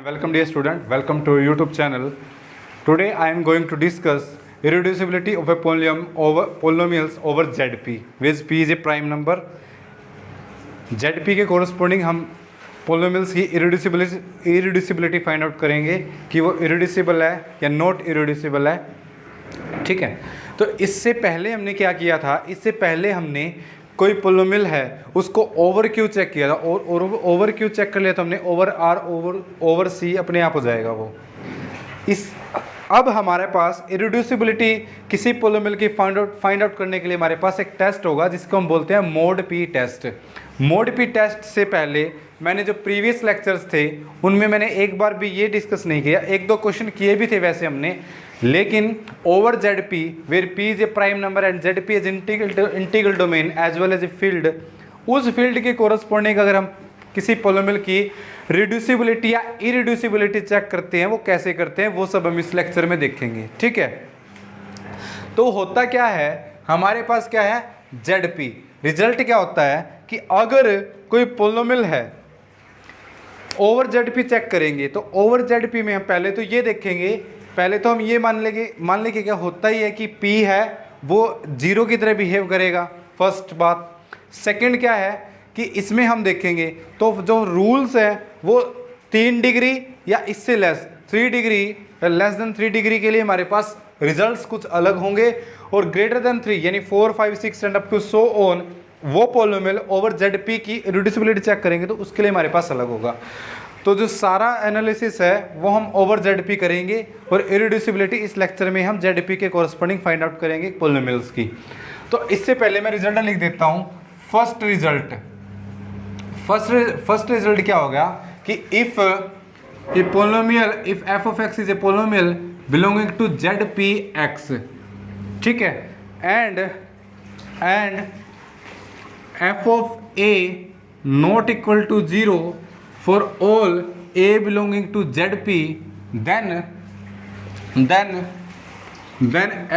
Welcome dear student, welcome to YouTube channel. Today I am going to discuss irreducibility of a polynomials over ZP, which P is a prime number. ZP के corresponding हम polynomials की irreducibility find out करेंगे कि वो irreducible है या not irreducible है. ठीक है, तो इससे पहले हमने क्या किया था, इससे पहले हमने कोई पोलोमियल है उसको ओवर क्यू चेक किया था और ओवर क्यू चेक कर लिया तो हमने ओवर आर ओवर सी अपने आप हो जाएगा वो. अब हमारे पास इरिड्यूसिबिलिटी किसी पोलोमियल की फाइंड आउट करने के लिए हमारे पास एक टेस्ट होगा जिसको हम बोलते हैं mod P test. Mod P test से पहले मैंने जो प्रीवियस लेक्चर्स थे उनमें मैंने एक बार भी ये डिस्कस नहीं किया. एक दो क्वेश्चन किए भी थे वैसे हमने, लेकिन over Z P where P is a prime number and Z P is integral domain as well as a field, उस फील्ड के कोरस्पॉन्डिंग अगर हम किसी पोलोमियल की रिड्यूसिबिलिटी या इरिड्यूसिबिलिटी चेक करते हैं वो कैसे करते हैं वो सब हम इस लेक्चर में देखेंगे. ठीक है, तो होता क्या है, हमारे पास क्या है जेड पी. रिजल्ट क्या होता है कि अगर कोई पोलोमियल है ओवर जेड पी चेक करेंगे तो ओवर जेड पी में हम पहले तो ये देखेंगे, पहले तो हम ये मान लेंगे क्या होता ही है कि P है वो जीरो की तरह बिहेव करेगा, फर्स्ट बात. सेकंड क्या है कि इसमें हम देखेंगे तो जो रूल्स है वो 3 डिग्री या इससे less 3 degree less then 3 degree के लिए हमारे पास रिजल्ट्स कुछ अलग होंगे, और ग्रेटर देन 3 यानी 4, 5, 6 and up to so on वो पोलोमियल ओवर जेड पी की इरिड्यूसिबिलिटी चेक करेंगे तो उसके लिए हमारे पास अलग होगा. तो जो सारा एनालिसिस है वो हम ओवर जेड पी करेंगे और इरिड्यूसिबिलिटी इस लेक्चर में हम जेड पी के कोरस्पॉन्डिंग फाइंड आउट करेंगे पोलोमियल्स की. तो इससे पहले मैं रिजल्ट लिख देता हूँ. फर्स्ट रिजल्ट क्या होगा कि if a polynomial, if F of x is a polynomial belonging to Z P X, ठीक है, and F of A not equal to 0 for all a belonging to ZP, then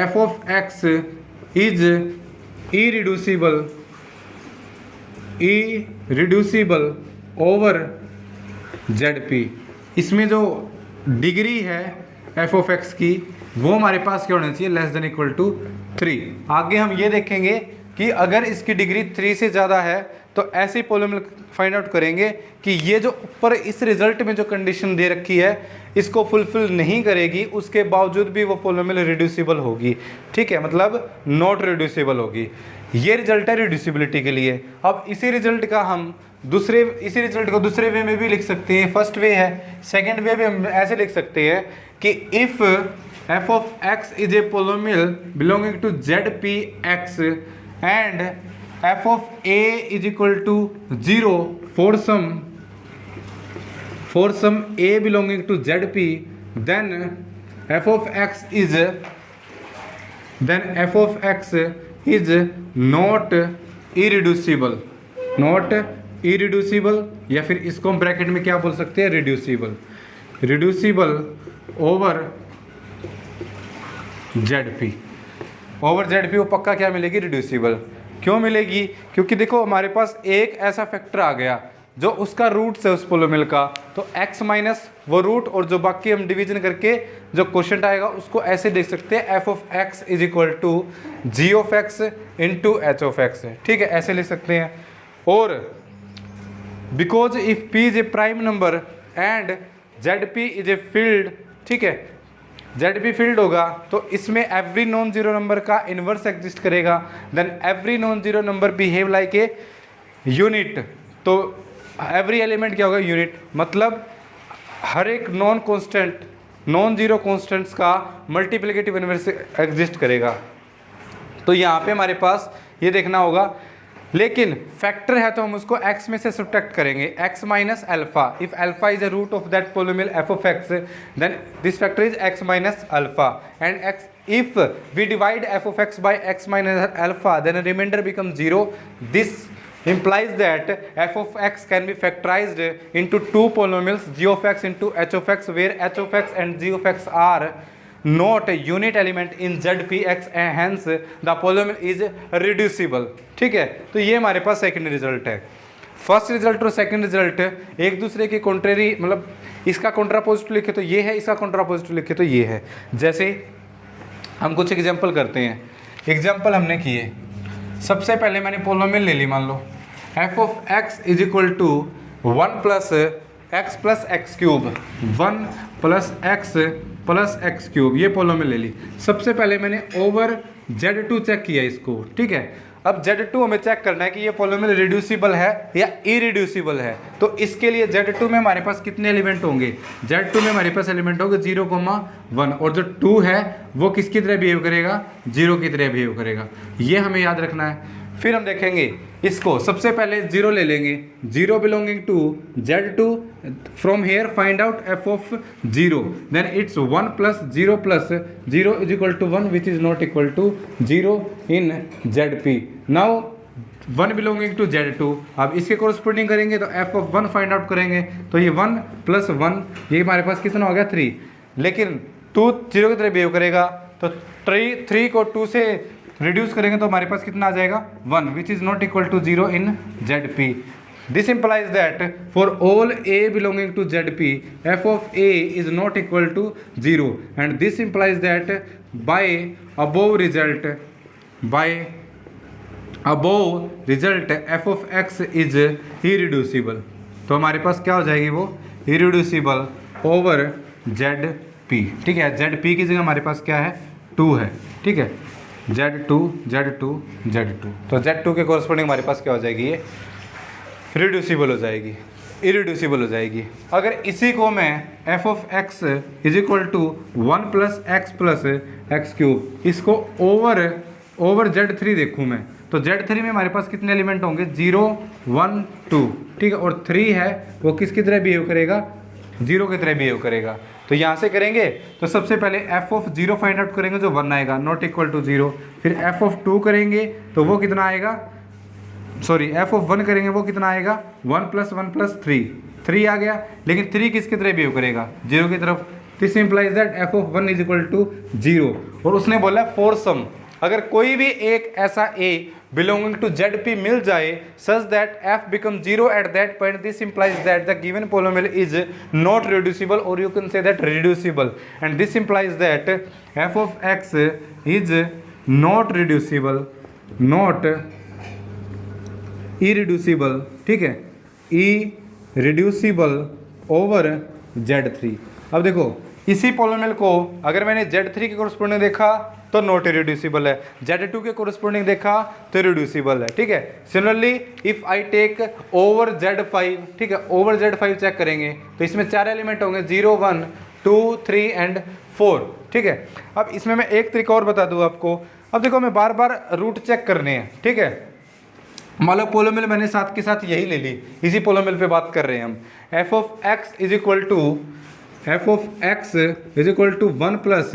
f of x is irreducible over ZP. इसमें जो degree है f of x की वो हमारे पास क्या होना चाहिए, लेस देन इक्वल टू 3. आगे हम ये देखेंगे कि अगर इसकी डिग्री 3 से ज़्यादा है तो ऐसी पोलोमियल फाइंड आउट करेंगे कि ये जो ऊपर इस रिजल्ट में जो कंडीशन दे रखी है इसको फुलफिल नहीं करेगी, उसके बावजूद भी वो पोलोमियल रिड्यूसिबल होगी. ठीक है, मतलब नॉट रिड्यूसिबल होगी. ये रिजल्ट है रिड्यूसिबिलिटी के लिए. अब इसी रिजल्ट को दूसरे वे में भी लिख सकते हैं. फर्स्ट वे है, सेकेंड वे भी हम ऐसे लिख सकते हैं कि if F of x is a polynomial belonging to Z P X and f of a is equal to 0 for some a belonging to ZP, then f of x is not irreducible, या फिर इसको हम bracket में क्या बोल सकते हैं, reducible over ZP. Over ZP वो पक्का क्या मिलेगी, रिड्यूसिबल. क्यों मिलेगी, क्योंकि देखो हमारे पास एक ऐसा फैक्टर आ गया जो उसका रूट्स है उस पोलोमियल का, तो x माइनस वो रूट और जो बाकी हम डिवीजन करके जो क्वोशंट आएगा उसको ऐसे देख सकते हैं, f of x is equal to g of x into h of x. ठीक है, ऐसे लिख सकते हैं. और because if p is a prime number and ZP is a field, ठीक है, ZP फील्ड होगा तो इसमें एवरी नॉन जीरो नंबर का इन्वर्स एग्जिस्ट करेगा. Then every non zero number behave like a unit. तो एवरी एलिमेंट क्या होगा, यूनिट. मतलब हर एक नॉन जीरो कॉन्स्टेंट्स का मल्टीप्लिकेटिव इन्वर्स एग्जिस्ट करेगा. तो यहाँ पे हमारे पास ये देखना होगा, लेकिन फैक्टर है तो हम उसको x में से सब्ट्रैक्ट करेंगे, x minus alpha. If alpha is a root of that polynomial f of x, then this factor is x minus alpha. And x, if we divide f of x by x minus alpha, then remainder become 0. This implies that f of x can be factorized into two polynomials g of x into h of x, where h of x and g of x are not a unit element in ZPX and hence the polynomial is reducible. ठीक है, तो ये हमारे पास second result है. First result और second result एक दूसरे के कॉन्ट्रेरी, मतलब इसका कॉन्ट्रापोजिट लिखे तो ये है, इसका कॉन्ट्रापोजिट लिखे तो ये है। जैसे हम कुछ एग्जांपल करते हैं, एग्जांपल हमने किए। सबसे पहले मैंने पोलोमियल ले ली, मान लो f of x is equal to 1 plus x plus X cube, 1 plus X cube, ये पोलोमियल ले ली। सबसे पहले मैंने ओवर Z2 चेक किया इसको, ठीक है। अब Z2 हमें चेक करना है कि ये पोलोमियल रिड्यूसिबल है या इरिड्यूसिबल है। तो इसके लिए Z2 में हमारे पास कितने एलिमेंट होंगे, Z2 में हमारे पास एलिमेंट होंगे 0,1, और जो 2 है वो किसकी तरह बिहेव करेगा, 0 की तरह बिहेव करेगा। ये हमें याद रखना है। फिर हम देखेंगे इसको, सबसे पहले 0 ले लेंगे, 0 belonging to Z2, from here find out f of 0, then it's 1 plus 0 is equal to 1 which is not equal to 0 in ZP। Now 1 belonging to Z2, अब इसके कोरस्पोंडिंग करेंगे तो f ऑफ 1 फाइंड आउट करेंगे, तो ये 1 plus 1, ये हमारे पास कितना हो गया 3, लेकिन 2 0 की तरह बिहेव करेगा, तो 3 को 2 से रिड्यूस करेंगे तो हमारे पास कितना आ जाएगा 1 which is not equal to 0 in ZP। This implies that for all a belonging to ZP f of a is not equal to 0, and this implies that by above result f of x is irreducible। तो हमारे पास क्या हो जाएगी वो, irreducible over ZP, ठीक है। ZP की जगह हमारे पास क्या है 2 है, ठीक है, Z2 तो Z2 के कोरस्पोंडिंग हमारे पास क्या हो जाएगी, ये रिड्यूसिबल हो जाएगी, इरिड्यूसिबल हो जाएगी। अगर इसी को मैं f of x is equal to 1 plus X cube, इसको ओवर Z3 देखूँ मैं, तो Z3 में हमारे पास कितने एलिमेंट होंगे 0 1 2, ठीक है, और 3 है वो किसकी तरह बिहेव करेगा, 0 की तरह बिहेव करेगा। तो यहाँ से करेंगे तो सबसे पहले f ऑफ 0 फाइंड आउट करेंगे जो 1 आएगा, नॉट इक्वल टू 0। फिर f ऑफ 2 करेंगे तो वो कितना आएगा, सॉरी f ऑफ 1 करेंगे वो कितना आएगा 1 प्लस 3 आ गया, लेकिन 3 किसकी तरह बिहेव करेगा 0 की तरफ। This implies that f of 1 is equal to 0, और उसने बोला फोर सम, अगर कोई भी एक ऐसा a belonging to ZP मिल जाए such that f becomes 0 at that point, this implies that the given polynomial is not reducible, or you can say that reducible, and this implies that f of x is not reducible, not irreducible, ठीक है, irreducible over Z3। अब देखो इसी पोलोमियल को अगर मैंने Z3 के corresponding देखा तो नॉट इरिड्यूसिबल है, Z2 के कोरस्पोंडिंग देखा तो रिड्यूसिबल है, ठीक है। Similarly if I take over Z5, ठीक है, ओवर Z5 चेक करेंगे तो इसमें 4 एलिमेंट होंगे 0 1 2 3 एंड 4, ठीक है। अब इसमें मैं एक तरीका और बता दूं आपको। अब देखो हमें बार बार रूट चेक करने हैं, ठीक है। मान लो पोलोमियल मैंने साथ के साथ यही ले ली, इसी पोलोमियल पे बात कर रहे हैं हम। f of x is equal to 1 plus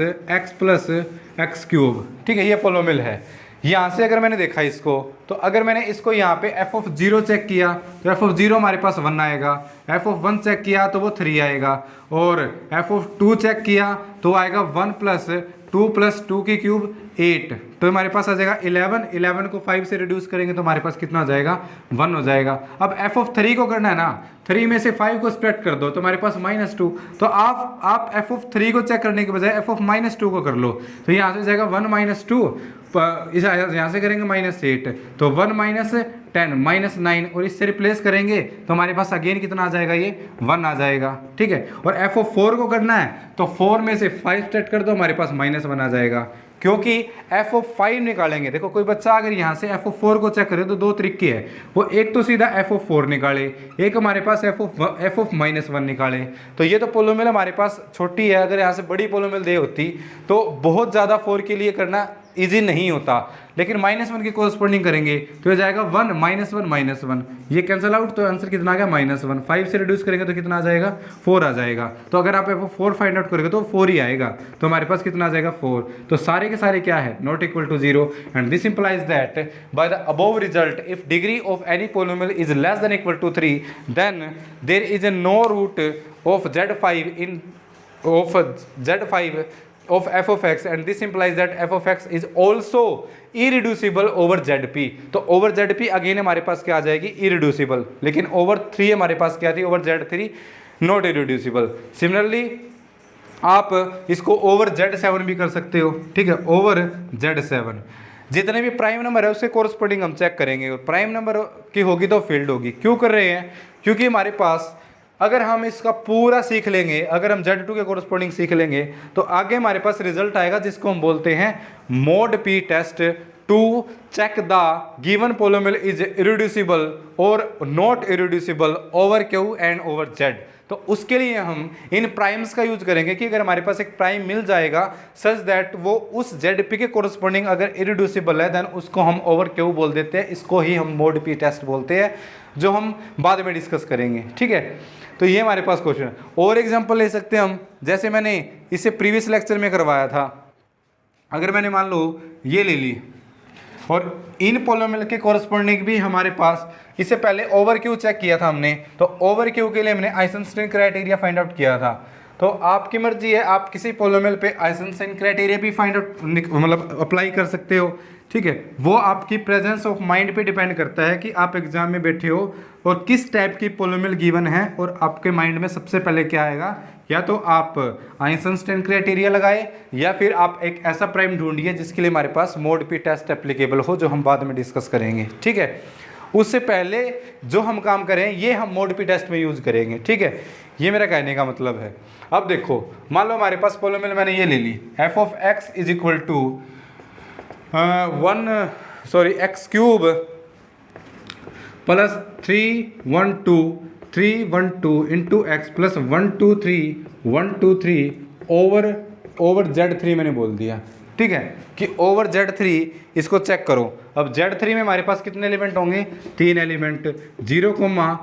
X cube, ठीक है, ये पोलोमियल है। यहाँ से अगर मैंने देखा इसको, तो अगर मैंने इसको यहाँ पे f ऑफ 0 चेक किया तो f ऑफ 0 हमारे पास 1 आएगा, f ऑफ 1 चेक किया तो वो 3 आएगा, और f ऑफ 2 चेक किया तो आएगा 1 प्लस 2 की क्यूब 8, तो हमारे पास आ जाएगा 11 को 5 से रिड्यूस करेंगे तो हमारे पास कितना हो जाएगा 1 हो जाएगा। अब f ऑफ 3 को करना है ना, 3 में से 5 को सब्ट्रैक्ट कर दो तो हमारे पास -2, तो आप f ऑफ 3 को चेक करने के बजाय f ऑफ -2 को कर लो, तो यहाँ से जाएगा 1 -2, यहाँ से करेंगे -8, तो 1 -10 -9, और इससे रिप्लेस करेंगे तो हमारे पास अगेन कितना आ जाएगा, ये 1 आ जाएगा, ठीक है। और f ऑफ 4 को करना है तो 4 में से 5 सब्ट्रैक्ट कर दो, हमारे पास -1 आ जाएगा, क्योंकि f ऑफ 5 निकालेंगे। देखो कोई बच्चा अगर यहाँ से f ऑफ 4 को चेक करे तो 2 तरीके हैं, वो एक तो सीधा f ऑफ 4 निकाले, एक हमारे पास f ऑफ -1 निकाले। तो ये तो पोलोमियल हमारे पास छोटी है, अगर यहाँ से बड़ी पोलोमियल दे होती तो बहुत ज़्यादा 4 के लिए करना इजी नहीं होता, लेकिन -1 की कोरस्पोंडिंग करेंगे तो ये जाएगा 1 -1, ये कैंसिल आउट, तो आंसर कितना आ गया -1। 5 से रिड्यूस करेंगे तो कितना आ जाएगा 4 आ जाएगा, तो अगर आप f4 फाइंड आउट करेंगे तो 4 ही आएगा, तो हमारे पास कितना आ जाएगा 4। तो सारे के सारे क्या है, not equal to 0, and this implies that by the above result if degree of any polynomial is less than equal to 3 then there is no root of Z5 in of Z5 of f of x and this implies that f of x is also irreducible over zp। तो over zp again हमारे पास क्या आ जाएगी, irreducible, लेकिन over 3 हमारे पास क्या थी, over z3 not irreducible। Similarly आप इसको ओवर z7 भी कर सकते हो, ठीक है, ओवर z7 जितने भी प्राइम नंबर है उससे कोरस्पोंडिंग हम चेक करेंगे, और प्राइम नंबर की होगी तो फील्ड होगी। क्यों कर रहे हैं, क्योंकि हमारे पास अगर हम इसका पूरा सीख लेंगे, अगर हम z2 के कोरस्पोंडिंग सीख लेंगे तो आगे हमारे पास रिजल्ट आएगा जिसको हम बोलते हैं mod P test to check the given polynomial is irreducible और not irreducible over Q and over Z. तो उसके लिए हम इन प्राइम्स का यूज करेंगे कि अगर हमारे पास एक प्राइम मिल जाएगा सच दैट वो उस जेड पी के कोरस्पोंडिंग अगर इरिड्यूसिबल है देन उसको हम ओवर क्यू बोल देते हैं, इसको ही हम मोड पी टेस्ट बोलते हैं, जो हम बाद में डिस्कस करेंगे, ठीक है। तो ये हमारे पास क्वेश्चन है। और एग्जांपल ले सकते हैं हम, जैसे मैंने इसे प्रीवियस लेक्चर में करवाया था। अगर मैंने मान लो ये ले ली और इन पोलोमियल के कोरस्पोंडिंग भी हमारे पास, इससे पहले ओवर क्यू चेक किया था हमने, तो ओवर क्यू के लिए हमने आइसेंस्टीन क्राइटेरिया फाइंड आउट किया था। तो आपकी मर्जी है, आप किसी पोलोमियल पे आइसेंस्टीन क्राइटेरिया भी फाइंड आउट मतलब अप्लाई कर सकते हो, ठीक है। वो आपकी प्रेजेंस ऑफ माइंड पे डिपेंड करता है कि आप एग्जाम में बैठे हो और किस टाइप की पोलोमियल गिवन है, और आपके माइंड में सबसे पहले क्या आएगा, या तो आप आइंस्टाइन क्राइटेरिया लगाए या फिर आप एक ऐसा प्राइम ढूंढिए जिसके लिए हमारे पास मोड पी टेस्ट एप्लीकेबल हो, जो हम बाद में डिस्कस करेंगे, ठीक है। उससे पहले जो हम काम करें ये हम मोड पी टेस्ट में यूज करेंगे, ठीक है। ये मेरा कहने का मतलब है। अब देखो, मान लो हमारे पास पोलोमियल मैंने ये ले ली, f of x is equal to x cube plus 312 into x plus 123 over Z3 मैंने बोल दिया, ठीक है, कि ओवर Z3 इसको चेक करो। अब Z3 में हमारे पास कितने एलिमेंट होंगे, 3 एलिमेंट, 0, 1,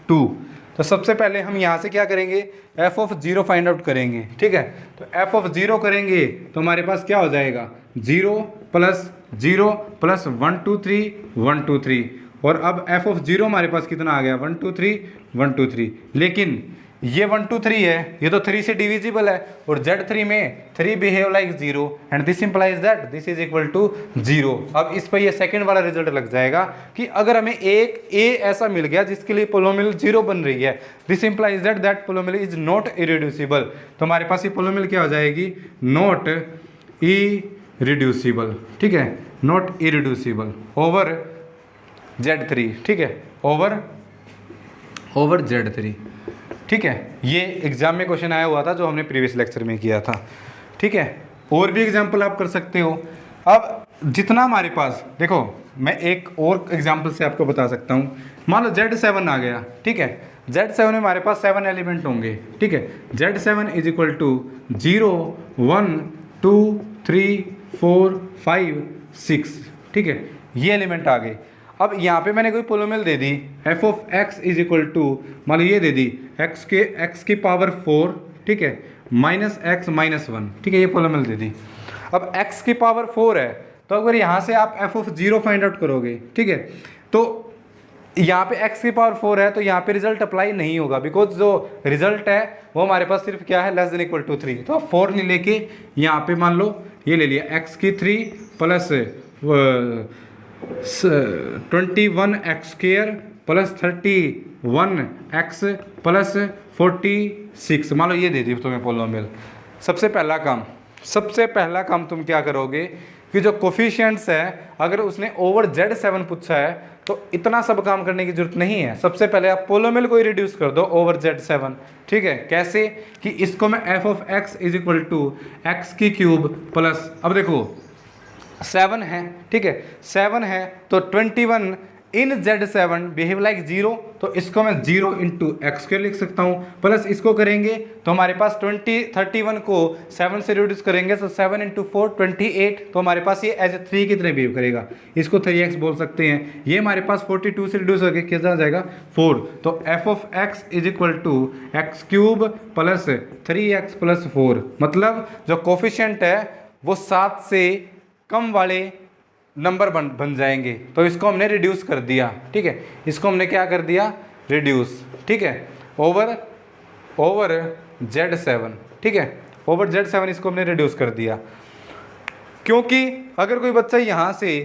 2। तो सबसे पहले हम यहाँ से क्या करेंगे, f ऑफ 0 फाइंड आउट करेंगे, ठीक है। तो f ऑफ 0 करेंगे तो हमारे पास क्या हो जाएगा, 0 प्लस 1 2 3 और अब f ऑफ 0 हमारे पास कितना आ गया, 1 2 3। लेकिन ये 1 2 3 है, ये तो 3 से डिविजिबल है, और Z3 में 3 behave like 0 and this implies that this is equal to 0। अब इस पर ये सेकंड वाला रिजल्ट लग जाएगा कि अगर हमें एक ए ऐसा मिल गया जिसके लिए पोलोमियल 0 बन रही है, this implies that that polynomial is not irreducible. तो हमारे पास ये पोलोमियल क्या हो जाएगी, नॉट इरिड्यूसिबल, ठीक है, नॉट इरिड्यूसिबल ओवर Z3, ठीक है, ओवर Z3, ठीक है। ये एग्जाम में क्वेश्चन आया हुआ था जो हमने प्रीवियस लेक्चर में किया था, ठीक है। और भी एग्जाम्पल आप कर सकते हो। अब जितना हमारे पास, देखो मैं एक और एग्जाम्पल से आपको बता सकता हूँ। मान लो Z7 आ गया, ठीक है, Z7 में हमारे पास 7 एलिमेंट होंगे, ठीक है। Z7 इज इक्वल टू 0 1 2 3 4 5 6, ठीक है, ये एलिमेंट आ गए। अब यहाँ पे मैंने कोई पोलोमियल दे दी, f of x is equal to, मान लो ये दे दी x की पावर 4, ठीक है, माइनस x माइनस 1, ठीक है, ये पोलोमियल दे दी। अब x की पावर 4 है, तो अगर यहाँ से आप f ऑफ 0 फाइंड आउट करोगे, ठीक है, तो यहाँ पे x की पावर 4 है तो यहाँ पे रिजल्ट अप्लाई नहीं होगा, बिकॉज जो रिजल्ट है वो हमारे पास सिर्फ क्या है, लेस देन इक्वल टू 3। तो आप 4 नहीं लेके यहाँ पे मान लो ये ले लिया, x की 3 plus 21x² plus 31x plus 46, मान लो ये दे दी तुम्हें पोलोमियल। सबसे पहला काम तुम क्या करोगे कि जो कोफिशिएंट्स है, अगर उसने ओवर Z7 पूछा है तो इतना सब काम करने की जरूरत नहीं है। सबसे पहले आप पोलोमियल को ही रिड्यूस कर दो ओवर Z7, ठीक है। कैसे कि इसको मैं f of x is equal to x की क्यूब प्लस, अब देखो 7 है, ठीक है, 7 है तो 21 इन Z7 बिहेव लाइक 0, तो इसको मैं 0 इंटू x² लिख सकता हूँ, प्लस इसको करेंगे तो हमारे पास 31 को 7 से रिड्यूस करेंगे तो 7 इंटू 4 28, तो हमारे पास ये एज ए 3 की तरह बिहेव करेगा, इसको 3x बोल सकते हैं। ये हमारे पास 42 से रिड्यूस होकर कितना आ जाएगा 4, तो f of x is equal to x cube plus 3x plus 4, मतलब जो कोफिशिएंट है वो 7 से कम वाले नंबर बन जाएंगे। तो इसको हमने रिड्यूस कर दिया, ठीक है, इसको हमने क्या कर दिया, रिड्यूस, ठीक है, ओवर Z7, ठीक है, ओवर Z7 इसको हमने रिड्यूस कर दिया। क्योंकि अगर कोई बच्चा यहाँ से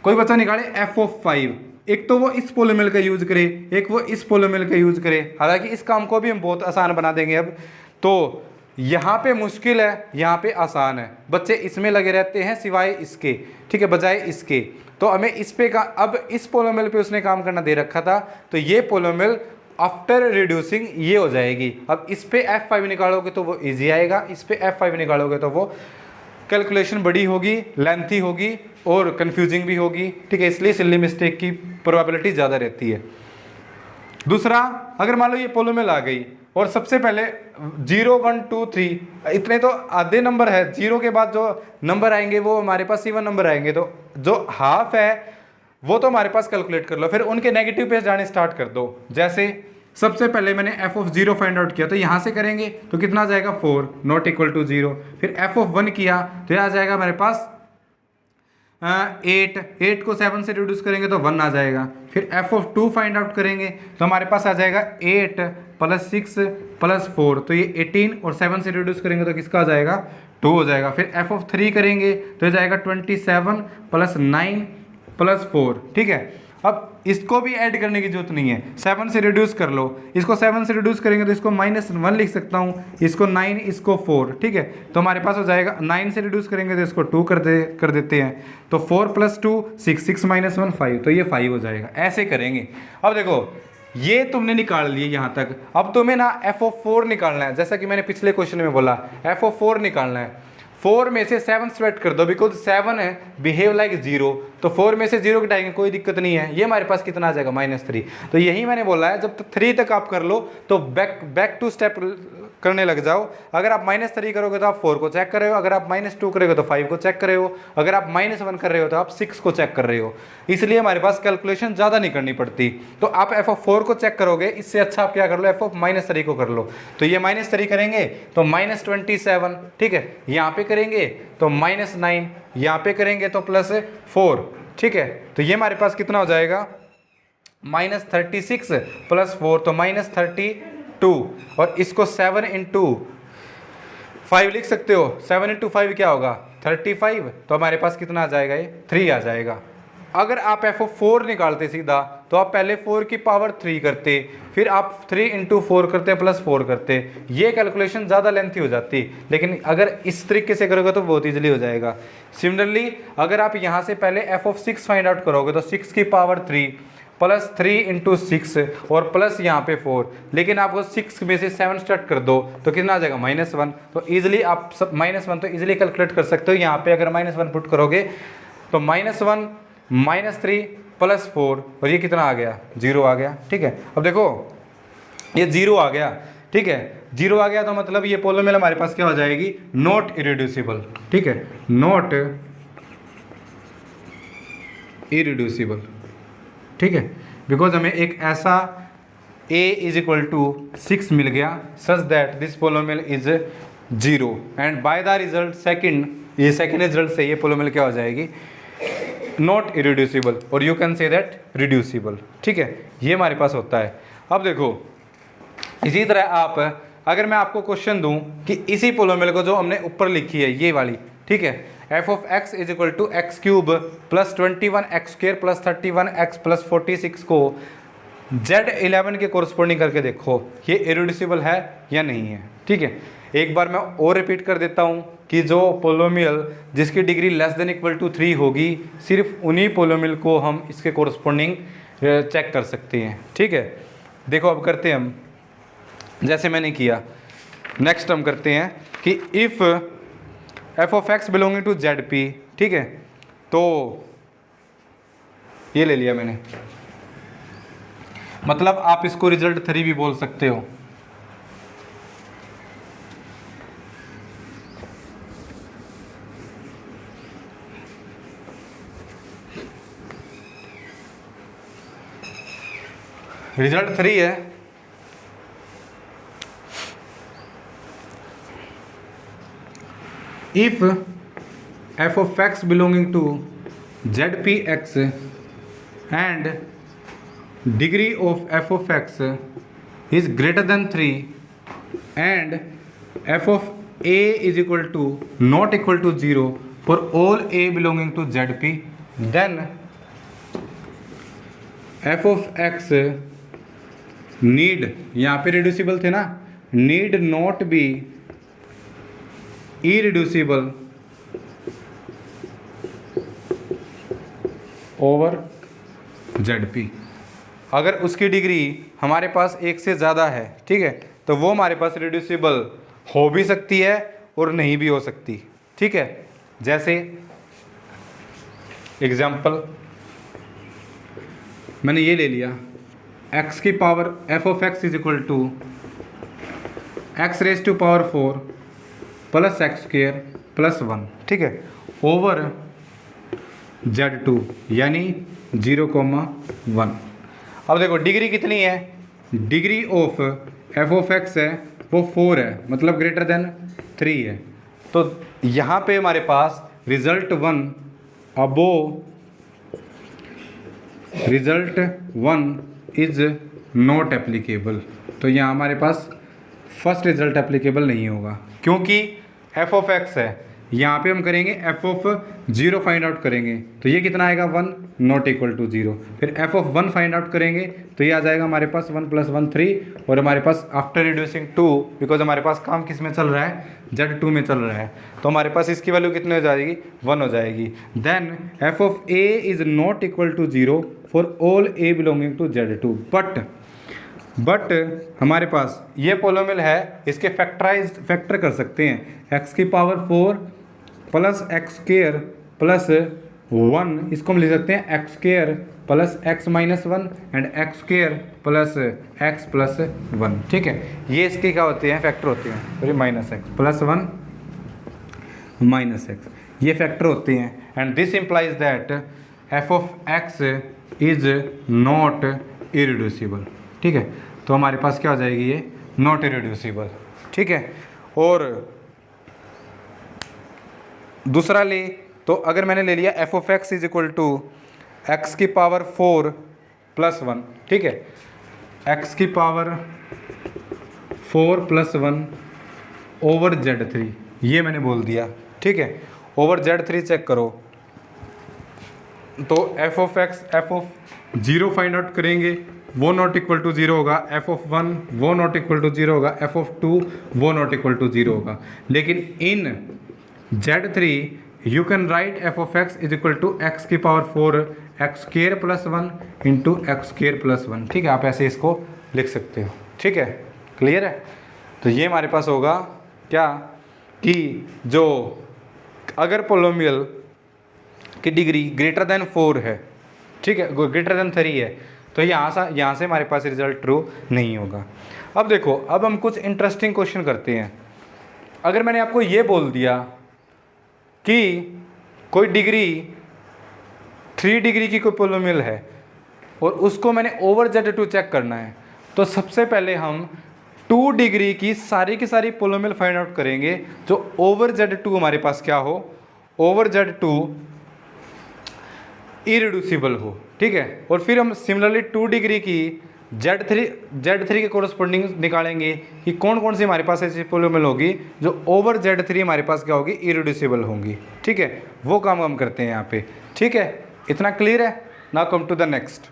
कोई बच्चा निकाले f(5), एक तो वो इस पोलोमियल का यूज करे, एक वो इस पोलोमियल का यूज करे। हालांकि इस काम को भी हम बहुत आसान बना देंगे अब। तो यहाँ पे मुश्किल है, यहाँ पे आसान है, बच्चे इसमें लगे रहते हैं सिवाय इसके, ठीक है, बजाय इसके। तो हमें इस पे का, अब इस पोलोमियल पे उसने काम करना दे रखा था, तो ये पोलोमियल आफ्टर रिड्यूसिंग ये हो जाएगी। अब इस पे f5 निकालोगे तो वो इजी आएगा, इस पे f5 निकालोगे तो वो कैलकुलेशन बड़ी होगी, लेंथी होगी और कंफ्यूजिंग भी होगी, ठीक है, इसलिए सिली मिस्टेक की प्रोबेबिलिटी ज़्यादा रहती है। दूसरा, अगर मान लो ये पोलोमियल आ गई और सबसे पहले 0 1 2 3 इतने तो आधे नंबर है, 0 के बाद जो नंबर आएंगे वो हमारे पास इवन नंबर आएंगे, तो जो हाफ है वो तो हमारे पास कैलकुलेट कर लो, फिर उनके नेगेटिव पे जाने स्टार्ट कर दो। जैसे सबसे पहले मैंने f(0) फाइंड आउट किया, तो यहाँ से करेंगे तो कितना आ जाएगा 4 नॉट इक्वल टू 0। फिर f(1) किया तो यह आ जाएगा हमारे पास 8 को 7 से रिड्यूस करेंगे तो 1 आ जाएगा। फिर f(2) फाइंड आउट करेंगे तो हमारे पास आ जाएगा 8 + 6 + 4, तो ये 18 और 7 से रिड्यूस करेंगे तो किसका आ जाएगा 2 हो जाएगा। फिर f(3) करेंगे तो ये जाएगा 27 + 9 + 4, ठीक है। अब इसको भी ऐड करने की जरूरत नहीं है, 7 से रिड्यूस कर लो, इसको 7 से रिड्यूस करेंगे तो इसको -1 लिख सकता हूँ, इसको 9, इसको 4, ठीक है। तो हमारे पास हो जाएगा 9 से रिड्यूस करेंगे तो इसको 2 कर देते हैं, तो 4 + 2 6, 6 - 1 5, तो ये 5 हो जाएगा। ऐसे करेंगे। अब देखो ये तुमने निकाल लिए यहाँ तक, अब तुम्हें ना f(4) निकालना है, जैसा कि मैंने पिछले क्वेश्चन में बोला f(4) निकालना है। 4 में से 7 सब्ट्रैक्ट कर दो, बिकॉज 7 है बिहेव लाइक 0, तो 4 में से 0 घटाएंगे कोई दिक्कत नहीं है। ये हमारे पास कितना आ जाएगा -3। तो यही मैंने बोला है, जब तक 3 तक आप कर लो तो बैक टू स्टेप करने लग जाओ। अगर आप -3 करोगे तो आप 4 को चेक कर रहे हो, अगर आप -2 करोगे तो 5 को चेक कर रहे हो, अगर आप -1 कर रहे हो तो आप 6 को चेक कर रहे हो। इसलिए हमारे पास कैलकुलेशन ज़्यादा नहीं करनी पड़ती। तो आप f(4) को चेक करोगे, इससे अच्छा आप क्या कर लो f(-3) को कर लो। तो ये -3 करेंगे तो -27, ठीक है, यहाँ पे करेंगे तो -9, यहाँ पे करेंगे तो +4, ठीक है। तो ये हमारे पास कितना हो जाएगा -36 + 4, तो -32, और इसको 7 × 5 लिख सकते हो। 7 × 5 क्या होगा 35, तो हमारे पास कितना आ जाएगा ये 3 आ जाएगा। अगर आप f(4) निकालते सीधा तो आप पहले 4 की पावर 3 करते, फिर आप 3 × 4 करते +4 करते, ये कैलकुलेशन ज़्यादा लेंथी हो जाती। लेकिन अगर इस तरीके से करोगे तो बहुत ईजिली हो जाएगा। सिमिलरली अगर आप यहाँ से पहले f(6) फाइंड आउट करोगे तो 6 की पावर 3 + 3 × 6 और प्लस यहाँ पे 4, लेकिन आपको 6 में से 7 स्टार्ट कर दो तो कितना आ जाएगा -1। तो ईजिली आप सब -1 तो ईजिली कैलकुलेट कर सकते हो। यहाँ पे अगर -1 पुट करोगे तो -1 -3 + 4, और ये कितना आ गया 0 आ गया, ठीक है। अब देखो ये 0 आ गया, ठीक है, 0 आ गया तो मतलब ये पोलोमियल हमारे पास क्या हो जाएगी नॉट इरिड्यूसिबल, ठीक है, नॉट इरिड्यूसिबल, ठीक है। बिकॉज हमें एक ऐसा a = 6 मिल गया such that this polynomial is 0, and by the result second result से ये पोलोमियल क्या हो जाएगी नॉट इरिड्यूसिबल, और you can say that reducible, ठीक है। ये हमारे पास होता है। अब देखो इसी तरह आप, अगर मैं आपको क्वेश्चन दूं कि इसी पोलोमियल को जो हमने ऊपर लिखी है ये वाली, ठीक है, f(x) = x³ + 21x² + 31x + 46 को Z11 के कोरस्पोंडिंग करके देखो ये इरिड्यूसिबल है या नहीं है, ठीक है। एक बार मैं और रिपीट कर देता हूँ कि जो पोलोमियल जिसकी डिग्री <= 3 होगी, सिर्फ उन्हीं पोलोमियल को हम इसके कोरस्पोंडिंग चेक कर सकते हैं, ठीक है। देखो अब करते हैं हम, जैसे मैंने किया। नेक्स्ट हम करते हैं कि if f(x) belonging to ZP, ठीक है, तो ये ले लिया मैंने, मतलब आप इसको रिजल्ट 3 भी बोल सकते हो। रिजल्ट 3 है। If f(x) belonging to ZPX and degree of f(x) is greater than 3 and f of a is equal to not equal to 0 for all a belonging to ZP, then f of x need, यहाँ पे reducible थे ना, need not be irreducible over ZP। अगर उसकी degree हमारे पास एक से ज़्यादा है, ठीक है, तो वो हमारे पास रिड्यूसिबल हो भी सकती है और नहीं भी हो सकती, ठीक है। जैसे एग्जाम्पल मैंने ये ले लिया, x की power f of x is equal to x raise to power 4 plus x square plus 1, ठीक है, ओवर Z2 यानी 0,1। अब देखो डिग्री कितनी है, degree of f of x है वो 4 है, मतलब ग्रेटर देन 3 है। तो यहाँ पे हमारे पास रिजल्ट 1 अबो रिजल्ट 1 इज नॉट एप्लीकेबल। तो यहाँ हमारे पास फर्स्ट रिजल्ट एप्लीकेबल नहीं होगा, क्योंकि f ऑफ x है, यहाँ पे हम करेंगे f ऑफ 0 फाइंड आउट करेंगे, तो ये कितना आएगा 1 नॉट इक्वल टू 0। फिर f ऑफ 1 फाइंड आउट करेंगे तो ये आ जाएगा हमारे पास 1 प्लस 1 3, और हमारे पास आफ्टर रिड्यूसिंग 2, बिकॉज हमारे पास काम किस में चल रहा है, Z2 में चल रहा है, तो हमारे पास इसकी वैल्यू कितनी हो जाएगी, 1 हो जाएगी। Then f of a is not equal to 0 for all a belonging to Z2, but हमारे पास ये पोलोमियल है, इसके फैक्टर कर सकते हैं, x की power 4 plus x square plus 1, इसको हम लिख सकते हैं x square plus x minus 1 and x square plus x plus 1, ठीक है। ये इसके क्या होते हैं, फैक्टर होते हैं, sorry minus x plus 1 minus x, ये फैक्टर होते हैं, and this implies that f of x is not irreducible, ठीक है। तो हमारे पास क्या हो जाएगी, ये नॉट इरिड्यूसिबल, ठीक है। और दूसरा ले, तो अगर मैंने ले लिया f of x is equal to x की पावर 4 प्लस 1, ठीक है, x की पावर 4 प्लस 1 ओवर Z3, ये मैंने बोल दिया, ठीक है। ओवर Z3 चेक करो, तो f of x f of 0 find out करेंगे, वो नॉट इक्वल टू 0 होगा, f ऑफ 1 वो नॉट इक्वल टू 0 होगा, f ऑफ 2 वो नॉट इक्वल टू 0 होगा। लेकिन in Z3 you can write f of x is equal to x की power 4 x square plus 1 into x square plus 1, ठीक है, आप ऐसे इसको लिख सकते हो, ठीक है, क्लियर है। तो ये हमारे पास होगा क्या कि जो अगर पोलोमियल की डिग्री ग्रेटर देन 4 है, ठीक है, ग्रेटर देन 3 है, तो यहाँ से हमारे पास रिजल्ट ट्रू नहीं होगा। अब देखो, अब हम कुछ इंटरेस्टिंग क्वेश्चन करते हैं। अगर मैंने आपको ये बोल दिया कि कोई डिग्री 3 डिग्री की कोई पोलोमियल है और उसको मैंने ओवर Z2 चेक करना है, तो सबसे पहले हम 2 डिग्री की सारी पोलोमियल फाइंड आउट करेंगे जो ओवर Z2 हमारे पास क्या हो, ओवर Z2 इरिड्यूसिबल हो, ठीक है। और फिर हम सिमिलरली 2 डिग्री की Z3 के कोरस्पोंडिंग निकालेंगे कि कौन कौन सी हमारे पास ऐसी पोलोमियल होगी जो ओवर Z3 हमारे पास क्या होगी, इरिड्यूसिबल होंगी, ठीक है। वो काम हम करते हैं यहाँ पे, ठीक है। इतना क्लियर है। Now come to the next.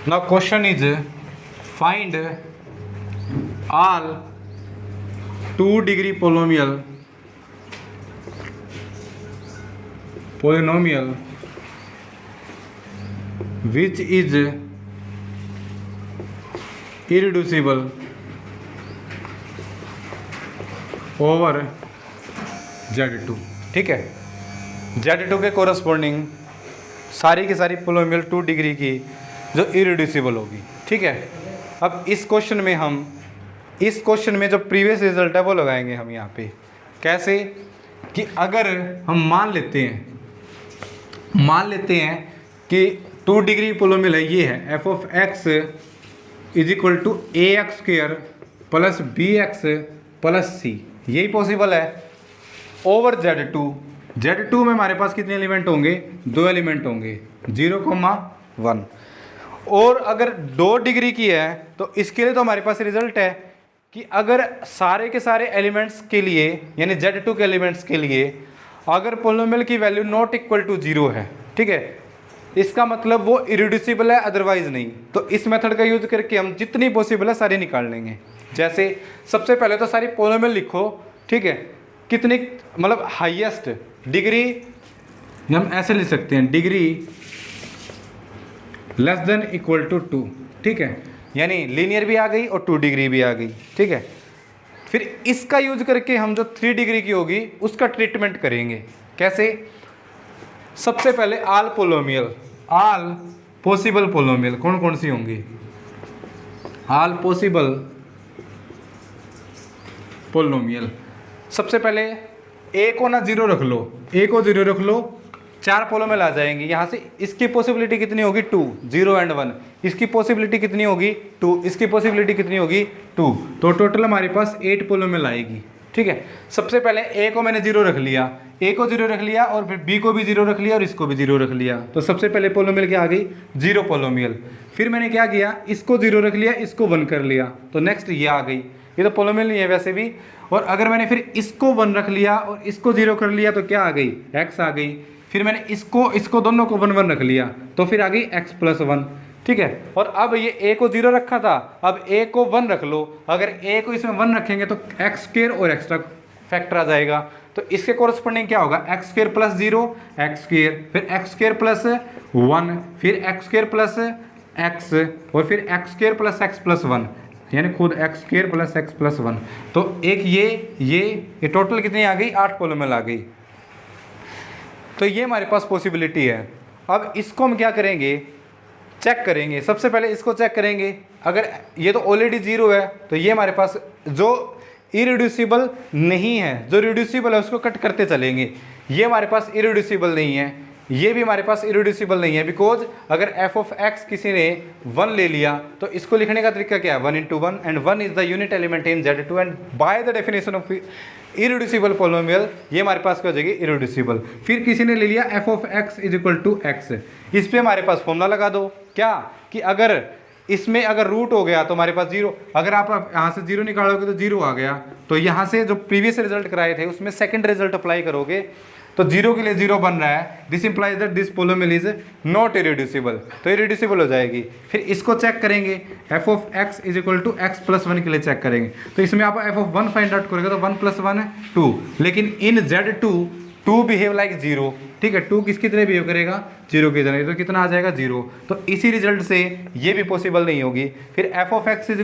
Now question is find all 2 degree polynomial which is irreducible over Z2, ठीक है। Z2 के कोरस्पोंडिंग सारी की सारी पोलोमियल 2 डिग्री की जो इरिड्यूसिबल होगी, ठीक है। अब इस क्वेश्चन में जो प्रीवियस रिजल्ट है वो लगाएंगे हम यहाँ पे। कैसे कि अगर हम मान लेते हैं कि 2 डिग्री पोलोमियल है, ये है f of x is equal to a x square plus b x plus c, यही पॉसिबल है ओवर Z2 में हमारे पास कितने एलिमेंट होंगे, 2 एलिमेंट होंगे, 0,1। और अगर 2 डिग्री की है तो इसके लिए तो हमारे पास रिजल्ट है कि अगर सारे के सारे एलिमेंट्स के लिए यानी Z2 के एलिमेंट्स के लिए अगर पोलिनोमियल की वैल्यू नॉट इक्वल टू 0 है, ठीक है, इसका मतलब वो इरिड्यूसिबल है, अदरवाइज नहीं। तो इस मेथड का यूज करके हम जितनी पॉसिबल है सारी निकाल लेंगे। जैसे सबसे पहले तो सारी पोलिनोमियल लिखो, ठीक है, कितनी मतलब हाईएस्ट डिग्री हम ऐसे लिख सकते हैं, degree less than equal to 2, ठीक है, यानी लीनियर भी आ गई और 2 डिग्री भी आ गई, ठीक है। फिर इसका यूज करके हम जो 3 डिग्री की होगी उसका ट्रीटमेंट करेंगे। कैसे? सबसे पहले आल पोलिनोमियल, आल पॉसिबल पोलिनोमियल कौन कौन सी होंगी? आल पॉसिबल पोलिनोमियल, सबसे पहले ए को ना 0 रख लो, ए को 0 रख लो, 4 पोलिनोमियल आ जाएंगे। यहाँ से इसकी पॉसिबिलिटी कितनी होगी? 2, 0 एंड 1। इसकी पॉसिबिलिटी कितनी होगी? 2। इसकी पॉसिबिलिटी कितनी होगी? 2। तो टोटल हमारे पास 8 पोलिनोमियल आएगी, ठीक है। सबसे पहले ए को मैंने 0 रख लिया, ए को 0 रख लिया और फिर बी को भी 0 रख लिया और इसको भी 0 रख लिया। तो सबसे पहले पोलिनोमियल क्या आ गई? 0 पोलिनोमियल। फिर मैंने क्या किया? इसको 0 रख लिया, इसको 1 कर लिया, तो नेक्स्ट ये आ गई। ये तो पोलिनोमियल नहीं है वैसे भी। और अगर मैंने फिर इसको 1 रख लिया और इसको 0 कर लिया तो क्या आ गई? x आ गई। फिर मैंने इसको दोनों को 1 1 रख लिया तो फिर आ गई x + 1, ठीक है। और अब ये a को 0 रखा था, अब a को 1 रख लो। अगर a को इसमें 1 रखेंगे तो x² और एक्स्ट्रा फैक्टर आ जाएगा। तो इसके कोरस्पोंडिंग क्या होगा? x² + 0 x², फिर x² + 1, फिर x² + x और फिर x² + x + 1, यानी खुद x² + x + 1। तो एक ये टोटल कितनी आ गई? 8 पोलिनोमियल आ गई। तो ये हमारे पास पॉसिबिलिटी है। अब इसको हम क्या करेंगे? चेक करेंगे। सबसे पहले इसको चेक करेंगे। अगर ये तो ऑलरेडी 0 है तो ये हमारे पास जो इरिड्यूसिबल नहीं है, जो रिड्यूसिबल है उसको कट करते चलेंगे। ये हमारे पास इरिड्यूसिबल नहीं है, ये भी हमारे पास इरिड्यूसिबल नहीं है, बिकॉज अगर f(x) किसी ने 1 ले लिया तो इसको लिखने का तरीका क्या है? 1 × 1 and 1 is the unit element in Z2 and by the definition of irreducible polynomial ये हमारे पास क्या हो जाएगी? इरिड्यूसिबल। फिर किसी ने ले लिया f(x) = x, इस पर हमारे पास फॉर्मूला लगा दो। क्या कि अगर इसमें अगर रूट हो गया तो हमारे पास 0, अगर आप यहाँ से 0 निकालोगे तो 0 आ गया। तो यहाँ से जो प्रीवियस रिजल्ट कराए थे उसमें सेकंड रिजल्ट अप्लाई करोगे तो 0 के लिए 0 बन रहा है। This implies that this polynomial is not irreducible, तो इरिड्यूसिबल हो जाएगी। फिर इसको चेक करेंगे, f(x) = x + 1 के लिए चेक करेंगे। तो इसमें आप f(1) फाइंड आउट करोगे तो 1 + 1 है 2, लेकिन इन Z2 2 बिहेव लाइक 0, ठीक है। 2 किसकी तरह बिहेव करेगा? 0 की तरह। तो कितना आ जाएगा? 0। तो इसी रिजल्ट से ये भी पॉसिबल नहीं होगी। फिर f(x) =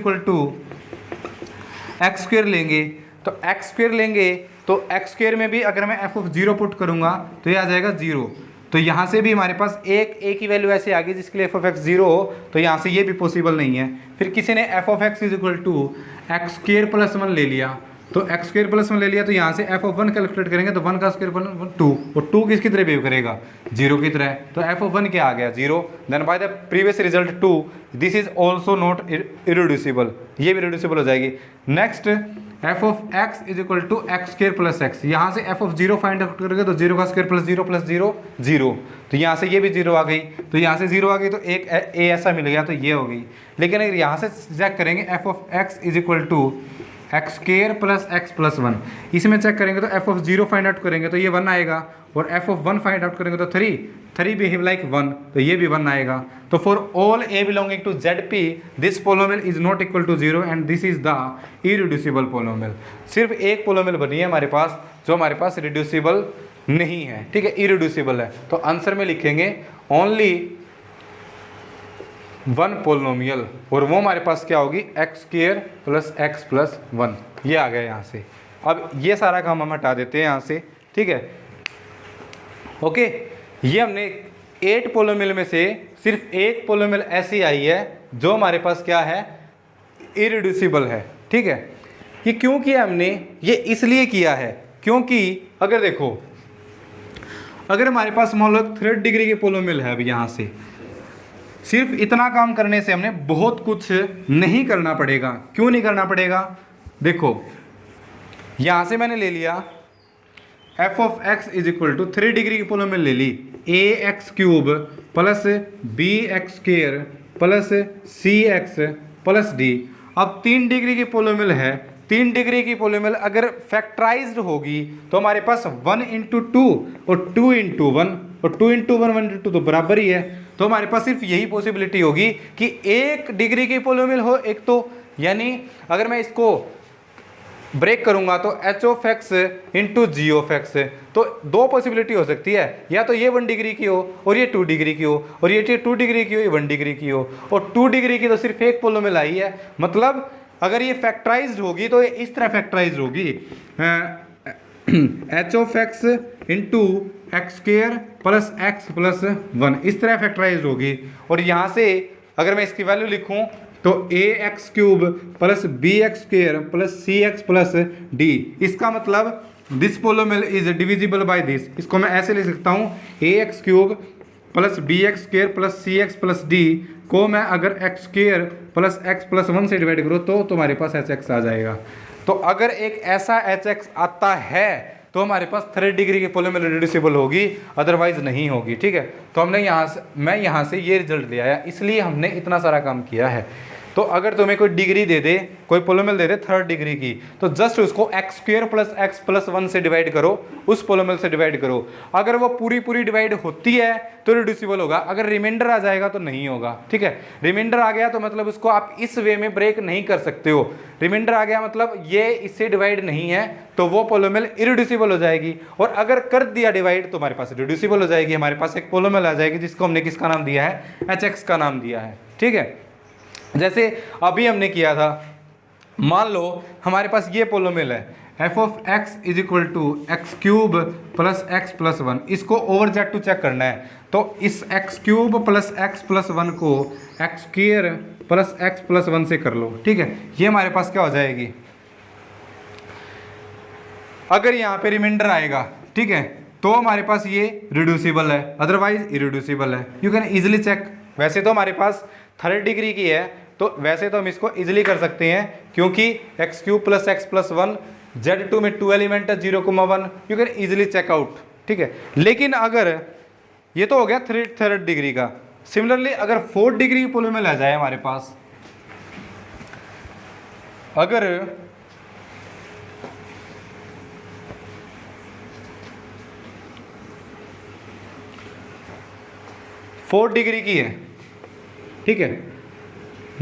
x² लेंगे, तो x² लेंगे तो x² में भी अगर मैं f(0) पुट करूंगा तो ये आ जाएगा 0। तो यहाँ से भी हमारे पास एक की वैल्यू ऐसे आ गई जिसके लिए f(x) 0 हो, तो यहाँ से ये भी पॉसिबल नहीं है। फिर किसी ने f(x) = x² + 1 ले लिया, तो x² + 1 ले लिया तो यहाँ से f(1) कैलकुलेट करेंगे तो 1 का स्क्वायर 2, और 2 किसकी तरह बिहेव करेगा? 0 की तरह। तो f(1) क्या आ गया? 0। Then by the previous result 2 this is also not irreducible, ये भी रिड्यूसिबल हो जाएगी। नेक्स्ट f(x) = x² + x, यहाँ से f(0) फाइंड आउट करोगे तो 0 का स्क्वायर + 0 + 0 0, तो यहाँ से ये भी 0 आ गई। तो यहाँ से 0 आ गई तो एक a ऐसा मिल गया, तो ये हो गई। लेकिन अगर यहाँ से चेक करेंगे f(x) = x² + x + 1, इसमें चेक करेंगे तो f(0) फाइंड आउट करेंगे तो ये 1 आएगा, और f(1) फाइंड आउट करेंगे तो 3 बिहेव लाइक 1, तो ये भी 1 आएगा। तो for all a belonging to ZP this polynomial is not equal to 0 and this is the irreducible polynomial. सिर्फ एक पोलिनोमियल बनी है हमारे पास जो हमारे पास रिड्यूसिबल नहीं है, ठीक है, इरिड्यूसिबल है। तो आंसर में लिखेंगे ओनली 1 पोलिनोमियल, और वो हमारे पास क्या होगी? x² + x + 1, ये आ गया यहाँ से। अब ये सारा काम हम हटा देते हैं यहाँ से, ठीक है। ओके, ये हमने 8 पोलिनोमियल में से सिर्फ एक पोलिनोमियल ऐसी आई है जो हमारे पास क्या है? इरिड्यूसिबल है, ठीक है। ये क्यों किया हमने? ये इसलिए किया है क्योंकि अगर देखो, अगर हमारे पास मान लो 3rd डिग्री के पोलिनोमियल है, अब यहाँ से सिर्फ इतना काम करने से हमने बहुत कुछ नहीं करना पड़ेगा। क्यों नहीं करना पड़ेगा? देखो, यहाँ से मैंने ले लिया f(x) = 3 डिग्री की पोलिनोमियल ले ली, ax³ + bx² + cx + d। अब 3 डिग्री की पोलोमियल है, 3 डिग्री की पोलोमियल अगर फैक्टराइज्ड होगी तो हमारे पास 1 इंटू 2 और 2 इंटू 1 और 2 इंटू 1 1 इंटू 2 तो बराबर ही है। तो हमारे पास सिर्फ यही पॉसिबिलिटी होगी कि 1 डिग्री की पोलोमियल हो एक तो, यानी अगर मैं इसको ब्रेक करूंगा तो H of X into G of X, तो दो पॉसिबिलिटी हो सकती है, या तो ये 1 डिग्री की हो और ये 2 डिग्री की हो, और ये 2 डिग्री की हो, ये 1 डिग्री की हो, और 2 डिग्री की तो सिर्फ एक पोलोमियल आई है। मतलब अगर ये फैक्टराइज्ड होगी तो ये इस तरह फैक्टराइज्ड होगी, H of X into x square plus x plus 1, इस तरह फैक्टराइज्ड होगी। और यहाँ से अगर मैं इसकी वैल्यू लिखूँ तो a x cube plus b x square plus c x plus d, इसका मतलब this polynomial is divisible by this. इसको मैं ऐसे लिख सकता हूँ, a x cube plus b x square plus c x plus d को मैं अगर x square plus x plus 1 से डिवाइड करूँ तो तुम्हारे पास एच एक्स आ जाएगा। तो अगर एक ऐसा एच एक्स आता है तो हमारे पास 3rd डिग्री की पोलोमियल रिड्यूसिबल होगी, अदरवाइज नहीं होगी। ठीक है, तो हमने मैं यहाँ से ये रिजल्ट ले आया, इसलिए हमने इतना सारा काम किया है। तो अगर तुम्हें कोई डिग्री दे दे, कोई पोलोमियल दे दे 3rd डिग्री की, तो जस्ट उसको x square plus x plus 1 से डिवाइड करो, उस पोलोमियल से डिवाइड करो। अगर वो पूरी डिवाइड होती है तो रिड्यूसिबल होगा, अगर रिमाइंडर आ जाएगा तो नहीं होगा। ठीक है, रिमाइंडर आ गया तो मतलब उसको आप इस वे में ब्रेक नहीं कर सकते हो। रिमाइंडर आ गया मतलब ये इससे डिवाइड नहीं है तो वो पोलोमियल इरिड्यूसिबल हो जाएगी, और अगर कर दिया डिवाइड तो हमारे पास रिड्यूसिबल हो जाएगी। हमारे पास एक पोलोमियल आ जाएगी जिसको हमने किसका नाम दिया है, एच एक्स का नाम दिया है। ठीक है, जैसे अभी हमने किया था, मान लो हमारे पास ये पोलोमियल है, F of x is equal to x cube plus x plus 1, इसको ओवर जेड टू चेक करना है। तो इस x cube plus x plus 1 को x square plus x plus 1 से कर लो। ठीक है, ये हमारे पास क्या हो जाएगी, अगर यहाँ पे रिमाइंडर आएगा, ठीक है, तो हमारे पास ये रिड्यूसिबल है, अदरवाइज इरिड्यूसिबल है। You can easily check. वैसे तो हमारे पास 3rd डिग्री की है तो वैसे तो हम इसको इजीली कर सकते हैं, क्योंकि X cube plus x plus 1 Z2 में 2 एलिमेंट है 0,1, you can easily check out. ठीक है, लेकिन अगर ये तो हो गया 3rd डिग्री का, सिमिलरली अगर 4th डिग्री की पोलोमियल आ जाए हमारे पास, अगर फोर्थ डिग्री की है, ठीक है,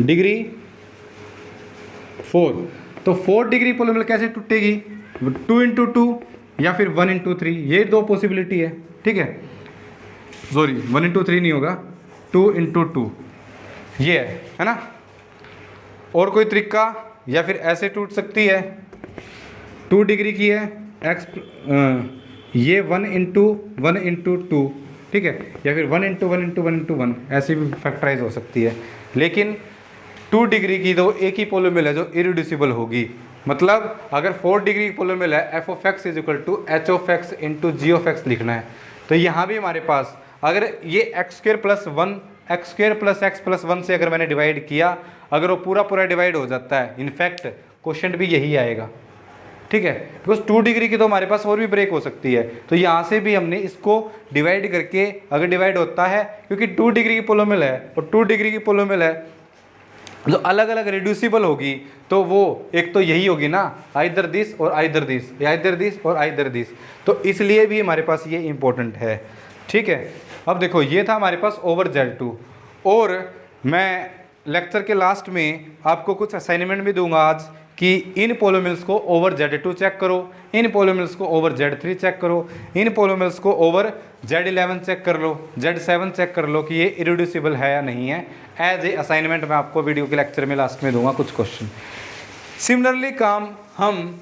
डिग्री 4, तो 4th डिग्री पोलोमियल कैसे टूटेगी, 2 इंटू 2 या फिर 1 इंटू 3, ये दो पॉसिबिलिटी है। ठीक है, सॉरी 1 इंटू 3 नहीं होगा, 2 इंटू 2 ये है ना। और कोई तरीका, या फिर ऐसे टूट सकती है, 2 डिग्री की है एक्स, ये 1 इंटू 2, ठीक है, या फिर 1 इंटू 1 इंटू 1 इंटू 1, ऐसे भी फैक्टराइज हो सकती है। लेकिन 2 डिग्री की तो एक ही पोलोमियल है जो इरिड्यूसिबल होगी। मतलब अगर 4th डिग्री की पोलोमियल है, F of x is equal to H of X into G of X लिखना है, तो यहाँ भी हमारे पास अगर ये X square plus 1 X square plus x plus 1 से अगर मैंने डिवाइड किया, अगर वो पूरा डिवाइड हो जाता है, इनफैक्ट क्वेश्चन भी यही आएगा। ठीक है, बिकॉज 2 डिग्री की तो हमारे पास और भी ब्रेक हो सकती है, तो यहाँ से भी हमने इसको डिवाइड करके, अगर डिवाइड होता है, क्योंकि 2 डिग्री की पोलोमियल है और 2 डिग्री की पोलोमियल है जो अलग अलग रिड्यूसिबल होगी, तो वो एक तो यही होगी ना, आइदर दिस और आइदर दिस, या आइदर दिस और आइदर दिस, तो इसलिए भी हमारे पास ये इंपॉर्टेंट है। ठीक है, अब देखो ये था हमारे पास ओवर Z2, और मैं लेक्चर के लास्ट में आपको कुछ असाइनमेंट भी दूंगा आज कि इन पोलोमियल्स को ओवर Z2 चेक करो, इन पोलोमियल्स को ओवर Z3 चेक करो, इन पोलोमियल्स को ओवर Z11 चेक कर लो, Z7 चेक कर लो कि ये इरिड्यूसिबल है या नहीं है। एज ए असाइनमेंट मैं आपको वीडियो के लेक्चर में लास्ट में दूंगा कुछ क्वेश्चन। सिमिलरली काम हम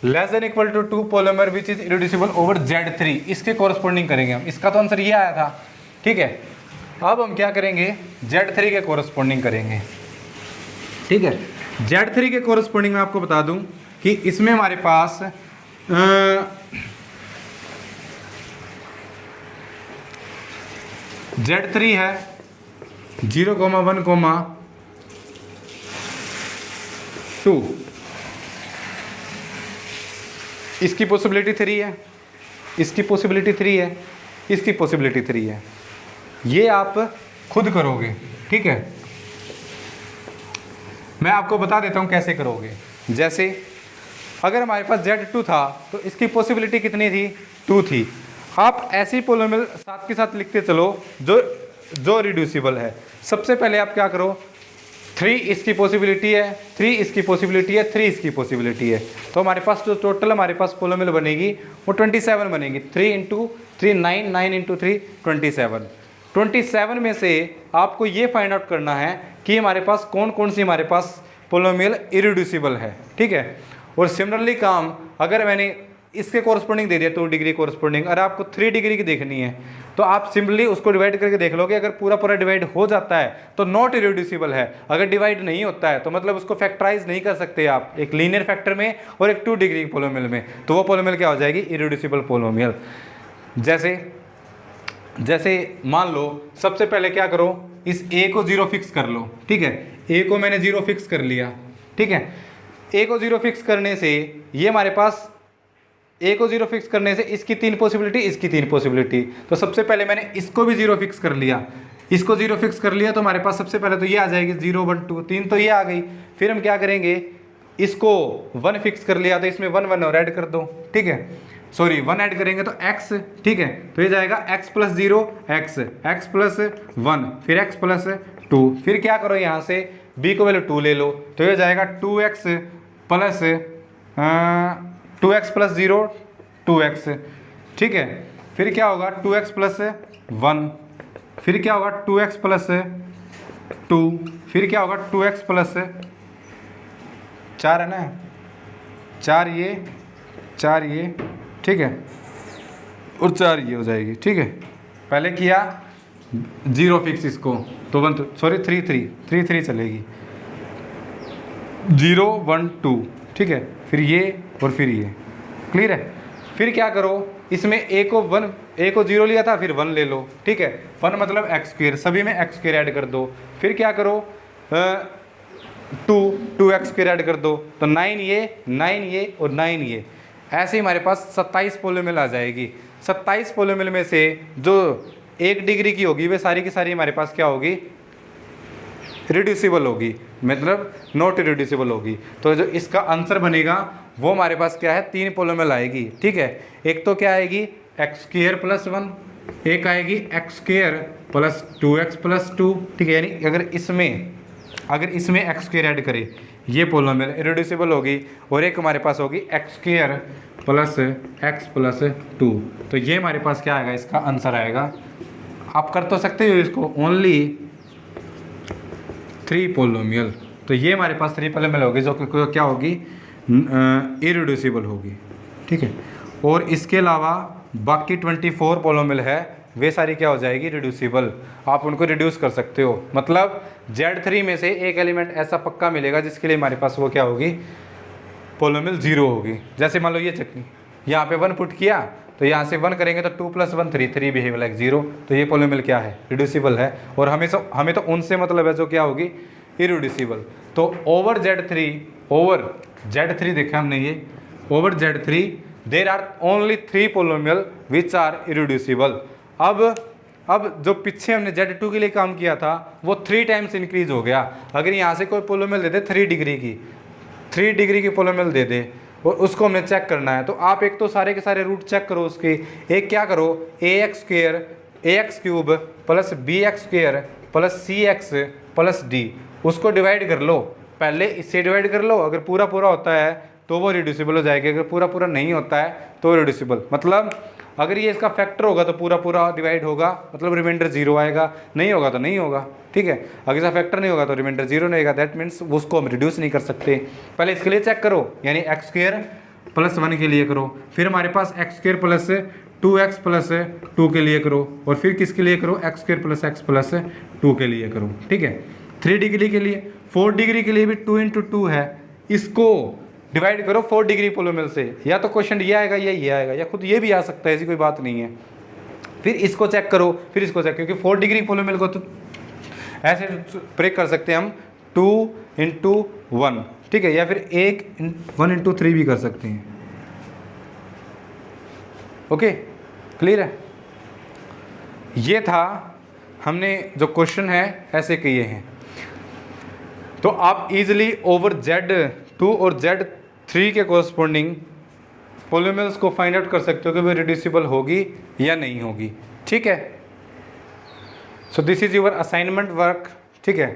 less than equal to 2 polynomial which is irreducible over Z3, इसके कॉरस्पॉन्डिंग करेंगे हम। इसका तो आंसर ये आया था। ठीक है, अब हम क्या करेंगे, Z3 के कॉरस्पॉन्डिंग करेंगे। ठीक है, Z3 के कॉरस्पॉन्डिंग मैं आपको बता दूं कि इसमें हमारे पास Z3 है 0,1,2, इसकी पॉसिबिलिटी 3 है, इसकी पॉसिबिलिटी 3 है, इसकी पॉसिबिलिटी 3 है। ये आप खुद करोगे। ठीक है, मैं आपको बता देता हूँ कैसे करोगे। जैसे अगर हमारे पास Z2 था तो इसकी पॉसिबिलिटी कितनी थी, 2 थी। आप ऐसी पोलोमियल साथ के साथ लिखते चलो जो रिड्यूसिबल है। सबसे पहले आप क्या करो, 3 इसकी पॉसिबिलिटी है, 3 इसकी पॉसिबिलिटी है, 3 इसकी पॉसिबिलिटी है। तो हमारे पास जो टोटल हमारे पास पोलोमियल बनेगी वो 27 बनेगी। 3 इंटू 3 9, 9 इंटू 3 27। 27 में से आपको ये फाइंड आउट करना है कि हमारे पास कौन कौन सी हमारे पास पोलोमियल इरिड्यूसिबल है, ठीक है। और सिमिलरली काम अगर मैंने इसके कोरस्पोंडिंग दे दिया 2 डिग्री कोरस्पोंडिंग, अगर आपको 3 डिग्री की देखनी है तो आप सिंपली उसको डिवाइड करके देख लोगे। अगर पूरा पूरा डिवाइड हो जाता है तो नॉट इरिड्यूसिबल है, अगर डिवाइड नहीं होता है तो मतलब उसको फैक्टराइज नहीं कर सकते आप एक लीनियर फैक्टर में और एक 2 डिग्री पोलोमियल में, तो वो पोलोमियल क्या हो जाएगी, इरिड्यूसिबल पोलोमियल। जैसे मान लो सबसे पहले क्या करो, इस a को 0 फिक्स कर लो, ठीक है। a को मैंने 0 फिक्स कर लिया, ठीक है। a को 0 फिक्स करने से ये हमारे पास a को 0 फिक्स करने से इसकी 3 पॉसिबिलिटी, इसकी 3 पॉसिबिलिटी। तो सबसे पहले मैंने इसको भी 0 फिक्स कर लिया, इसको 0 फिक्स कर लिया तो हमारे पास सबसे पहले तो ये आ जाएगी 0 1 2 3, तो ये आ गई। फिर हम क्या करेंगे, इसको 1 फिक्स कर लिया तो इसमें 1 1 और ऐड कर दो, ठीक है। सॉरी 1 ऐड करेंगे तो x, ठीक है। तो ये जाएगा x प्लस 0 x प्लस 1 फिर x प्लस 2। फिर क्या करो, यहाँ से b को वैल्यू 2 ले लो तो ये जाएगा 2x plus 2x plus 0 2x, ठीक है। फिर क्या होगा 2x प्लस 1, फिर क्या होगा 2x प्लस 2, फिर क्या होगा 2x प्लस 4 है ना, 4 ये, ठीक है, और 4 ये हो जाएगी, ठीक है। पहले किया 0 फिक्स इसको तो 3 चलेगी, 0 1 2, ठीक है। फिर ये और फिर ये, क्लियर है। फिर क्या करो, इसमें a को 0 लिया था, फिर 1 ले लो, ठीक है। 1 मतलब x², सभी में x² ऐड कर दो। फिर क्या करो 2x² ऐड कर दो तो 9 ये और 9 ये, ऐसे ही हमारे पास 27 पोलोमियल आ जाएगी। 27 पोलोमियल में से जो 1 डिग्री की होगी वे सारी की सारी हमारे पास क्या होगी, रिड्यूसिबल होगी, मतलब नॉट रिड्यूसिबल होगी। तो जो इसका आंसर बनेगा वो हमारे पास क्या है, 3 पोलोमियल आएगी, ठीक है। एक तो क्या आएगी x² प्लस 1, एक आएगी x² प्लस 2x प्लस 2, ठीक है। यानी अगर इसमें x² ऐड करें ये पोलोमियल इरिड्यूसिबल होगी, और एक हमारे पास होगी x² प्लस x प्लस 2। तो ये हमारे पास क्या आएगा, इसका आंसर आएगा। आप कर तो सकते हो इसको, ओनली 3 पोलोमियल। तो ये हमारे पास 3 पोलोमियल होगी जो क्या होगी, इरिड्यूसिबल होगी, ठीक है। और इसके अलावा बाकी 24 पोलोमियल है वे सारी क्या हो जाएगी, रिड्यूसिबल। आप उनको रिड्यूस कर सकते हो, मतलब Z3 में से एक एलिमेंट ऐसा पक्का मिलेगा जिसके लिए हमारे पास वो क्या होगी, पोलोमियल 0 होगी। जैसे मान लो ये चक्की, यहाँ पे 1 पुट किया तो यहाँ से 1 करेंगे तो 2 प्लस 1 3, 3 बिहेव लाइक 0, तो ये पोलोमियल क्या है, रिड्यूसिबल है। और हमें तो उनसे मतलब है जो क्या होगी, इरिड्यूसिबल। तो ओवर Z3 देखा हमने, ये over Z3 there are only 3 polynomial which are irreducible. अब जो पीछे हमने Z2 के लिए काम किया था वो 3 टाइम्स इंक्रीज हो गया। अगर यहाँ से कोई पोलोमियल दे दे 3 डिग्री की पोलोमियल दे दे और उसको हमें चेक करना है, तो आप एक तो सारे के सारे रूट चेक करो उसके। एक क्या करो, ax³ plus bx² plus cx plus d, उसको डिवाइड कर लो। पहले इससे डिवाइड कर लो, अगर पूरा होता है तो वो रिड्यूसिबल हो जाएगी, अगर पूरा नहीं होता है तो रिड्यूसिबल। मतलब अगर ये इसका फैक्टर होगा तो पूरा डिवाइड होगा, मतलब रिमाइंडर 0 आएगा, नहीं होगा तो नहीं होगा, ठीक है। अगर इसका फैक्टर नहीं होगा तो रिमाइंडर 0 नहीं आएगा, दैट मीन्स उसको हम रिड्यूस नहीं कर सकते। पहले इसके लिए चेक करो, यानी x² प्लस 1 के लिए करो, फिर हमारे पास x² प्लस 2x प्लस 2 के लिए करो, और फिर किसके लिए करो, x² प्लस x प्लस 2 के लिए करो, ठीक है। 3 डिग्री के लिए, 4 डिग्री के लिए भी 2 × 2 है, इसको डिवाइड करो 4 डिग्री पोलोमियल से, या तो क्वेश्चन ये आएगा या ये आएगा, या खुद ये भी आ सकता है, ऐसी कोई बात नहीं है। फिर इसको चेक करो, फिर इसको चेक, क्योंकि 4 डिग्री पोलोमियल को तो ऐसे ब्रेक कर सकते हैं हम 2 × 1, ठीक है, या फिर 1 × 3 भी कर सकते हैं। ओके, क्लियर है। ये था, हमने जो क्वेश्चन है ऐसे किए हैं। तो आप इजीली ओवर Z2 और Z3 के कोरस्पॉन्डिंग पोलोमियल्स को फाइंड आउट कर सकते हो कि वो रिड्यूसिबल होगी या नहीं होगी। ठीक है, so this is your assignment work. ठीक है,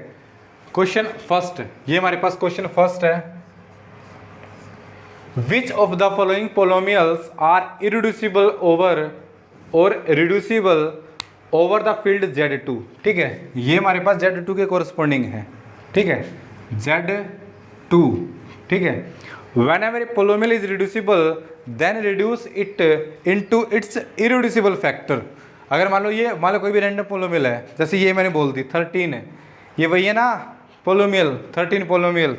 क्वेश्चन फर्स्ट, ये हमारे पास क्वेश्चन फर्स्ट है, which of the following polynomials are irreducible over और reducible over the field Z2। ठीक है, ये हमारे पास Z2 के कोरस्पॉन्डिंग है। ठीक है, Z2। ठीक है, whenever a polynomial is reducible then reduce it into its irreducible factor. अगर मान लो कोई भी रैंडम पोलोमियल है, जैसे ये मैंने बोल दी 13 है, ये वही है ना पोलोमियल 13 पोलोमियल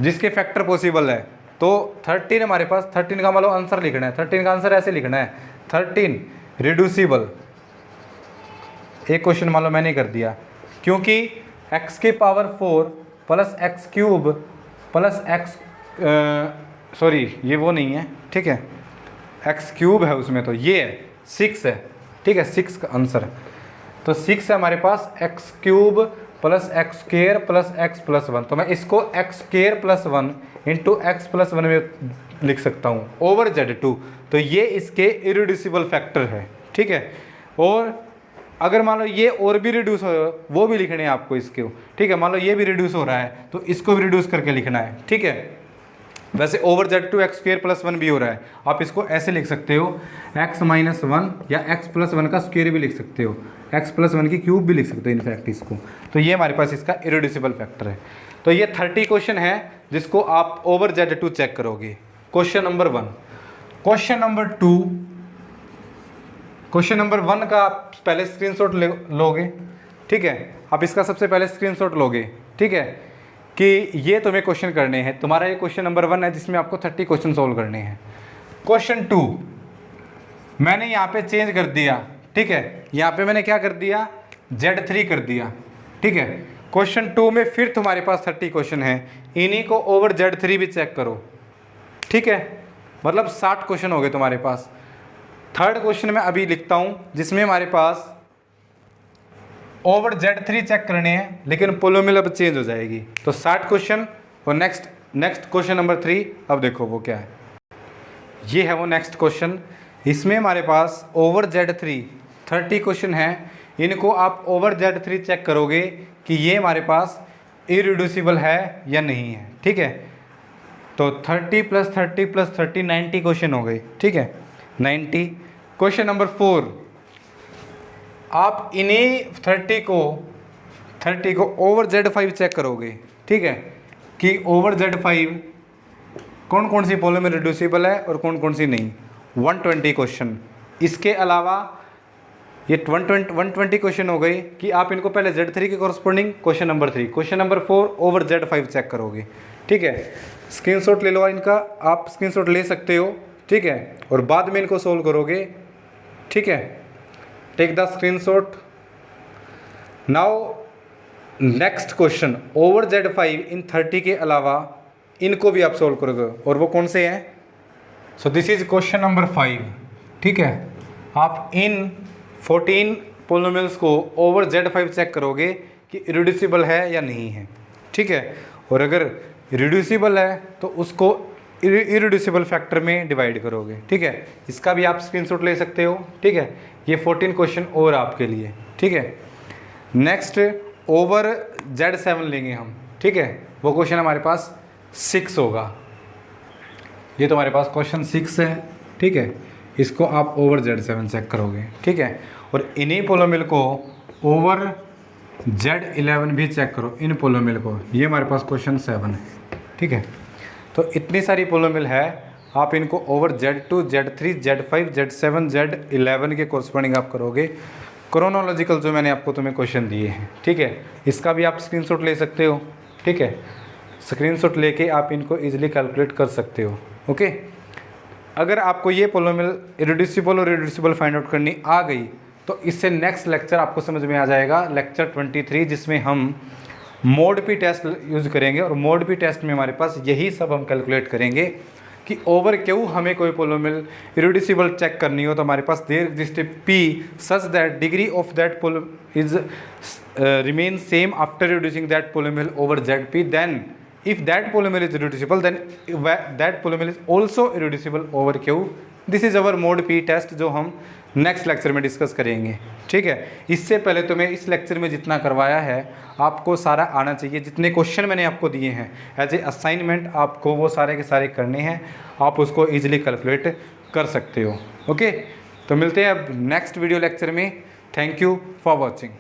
जिसके फैक्टर पॉसिबल है। तो 13 हमारे पास, 13 का मान लो आंसर लिखना है, 13 का आंसर ऐसे लिखना है 13 रिड्यूसिबल। एक क्वेश्चन मान लो मैंने कर दिया, क्योंकि x की power 4 plus X cube plus x sorry ये वो नहीं है। ठीक है, एक्स क्यूब है उसमें, तो ये है 6 है। ठीक है, 6 का आंसर, तो 6 है हमारे पास x cube plus x square plus x plus 1। तो मैं इसको x square plus 1 into x plus 1 में लिख सकता हूँ ओवर Z2। तो ये इसके इरिड्यूसिबल फैक्टर है। ठीक है, और अगर मान लो ये और भी रिड्यूस हो, वो भी लिखने हैं आपको इसके। ठीक है, मान लो ये भी रिड्यूस हो रहा है तो इसको भी रिड्यूस करके लिखना है। ठीक है, वैसे over Z2 x square plus 1 भी हो रहा है, आप इसको ऐसे लिख सकते हो x माइनस 1 या x प्लस 1 का स्क्वेयर भी लिख सकते हो, x प्लस 1 की क्यूब भी लिख सकते हो इनफैक्ट इसको। तो ये हमारे पास इसका इरिड्यूसिबल फैक्टर है। तो ये 30 क्वेश्चन है जिसको आप ओवर Z2 चेक करोगे। Question number 1। Question number 2, question number 1 का आप पहले स्क्रीनशॉट लोगे। ठीक है, आप इसका सबसे पहले स्क्रीनशॉट लोगे। ठीक है, कि ये तुम्हें क्वेश्चन करने हैं। तुम्हारा ये क्वेश्चन नंबर 1 है जिसमें आपको 30 क्वेश्चन सोल्व करने हैं। क्वेश्चन 2 मैंने यहाँ पे चेंज कर दिया। ठीक है, यहाँ पे मैंने क्या कर दिया, Z3 कर दिया। ठीक है, क्वेश्चन 2 में फिर तुम्हारे पास 30 क्वेश्चन है, इन्हीं को ओवर Z3 भी चेक करो। ठीक है, मतलब 60 क्वेश्चन हो गए तुम्हारे पास। थर्ड क्वेश्चन मैं अभी लिखता हूँ जिसमें हमारे पास ओवर Z3 चेक करने हैं, लेकिन पोलोमियल अब चेंज हो जाएगी। तो 60 क्वेश्चन और नेक्स्ट क्वेश्चन नंबर 3। अब देखो वो क्या है, ये है वो नेक्स्ट क्वेश्चन। इसमें हमारे पास ओवर Z3 30 क्वेश्चन है, इनको आप ओवर Z3 चेक करोगे कि ये हमारे पास इरिड्यूसिबल है या नहीं है। ठीक है, तो 30 प्लस 30 प्लस 30 90 क्वेश्चन हो गए। ठीक है, 90। क्वेश्चन नंबर 4, आप इन्हीं 30 को ओवर Z5 चेक करोगे। ठीक है, कि ओवर Z5 कौन कौन सी पोलोमियल रिड्यूसिबल है और कौन कौन सी नहीं। 120 क्वेश्चन। इसके अलावा ये 120 क्वेश्चन हो गई कि आप इनको पहले Z3 के corresponding question number 3, question number 4 over Z5 check करोगे। ठीक है, स्क्रीनशॉट ले लो इनका, आप स्क्रीनशॉट ले सकते हो। ठीक है, और बाद में इनको सोल्व करोगे। ठीक है, take the screenshot. Now next question over Z5 in 30 के अलावा इनको भी आप सोल्व करोगे, और वो कौन से हैं। So this is question number 5। ठीक है, आप इन 14 पोलोमियल्स को ओवर Z5 चेक करोगे कि रिड्यूसिबल है या नहीं है। ठीक है, और अगर रिड्यूसिबल है तो उसको इरिड्यूसिबल फैक्टर में डिवाइड करोगे। ठीक है, इसका भी आप स्क्रीनशॉट ले सकते हो। ठीक है, ये 14 क्वेश्चन और आपके लिए। ठीक है, नेक्स्ट ओवर Z7 लेंगे हम। ठीक है, वो क्वेश्चन हमारे पास 6 होगा। ये तुम्हारे पास क्वेश्चन 6 है। ठीक है, इसको आप ओवर Z7 चेक करोगे। ठीक है, और इन्हीं पोलोमियल को ओवर Z11 भी चेक करो, इन पोलोमियल को। ये हमारे पास क्वेश्चन 7 है। ठीक है, तो इतनी सारी पोलोमियल है, आप इनको over Z2 Z3 Z5 Z7 Z11 के कोरस्पॉन्डिंग आप करोगे, क्रोनोलॉजिकल जो मैंने आपको तुम्हें क्वेश्चन दिए हैं। ठीक है, इसका भी आप स्क्रीनशॉट ले सकते हो। ठीक है, स्क्रीनशॉट लेके आप इनको इजीली कैलकुलेट कर सकते हो। ओके, अगर आपको ये पोलोमियल इरिड्यूसिबल और रिड्यूसिबल फाइंड आउट करनी आ गई तो इससे नेक्स्ट लेक्चर आपको समझ में आ जाएगा, लेक्चर 23, जिसमें हम मोड पी टेस्ट यूज़ करेंगे। और मोड पी टेस्ट में हमारे पास यही सब हम कैलकुलेट करेंगे कि ओवर क्यू हमें कोई पोलोमियल इरेड्यूसिबल चेक करनी हो तो हमारे पास there exist p such that degree of that polynomial is remain same after reducing that polynomial over Z p, then if that polymer is irreducible then that polymer is also irreducible over Q. This is our mod P test जो हम next lecture में discuss करेंगे, ठीक है। इससे पहले तो मैं इस लेक्चर में जितना करवाया है आपको सारा आना चाहिए, जितने क्वेश्चन मैंने आपको दिए हैं एज ए असाइनमेंट आपको वो सारे के सारे करने हैं, आप उसको ईजिली कैलकुलेट कर सकते हो। ओके, तो मिलते हैं अब नेक्स्ट वीडियो लेक्चर में। Thank you for watching.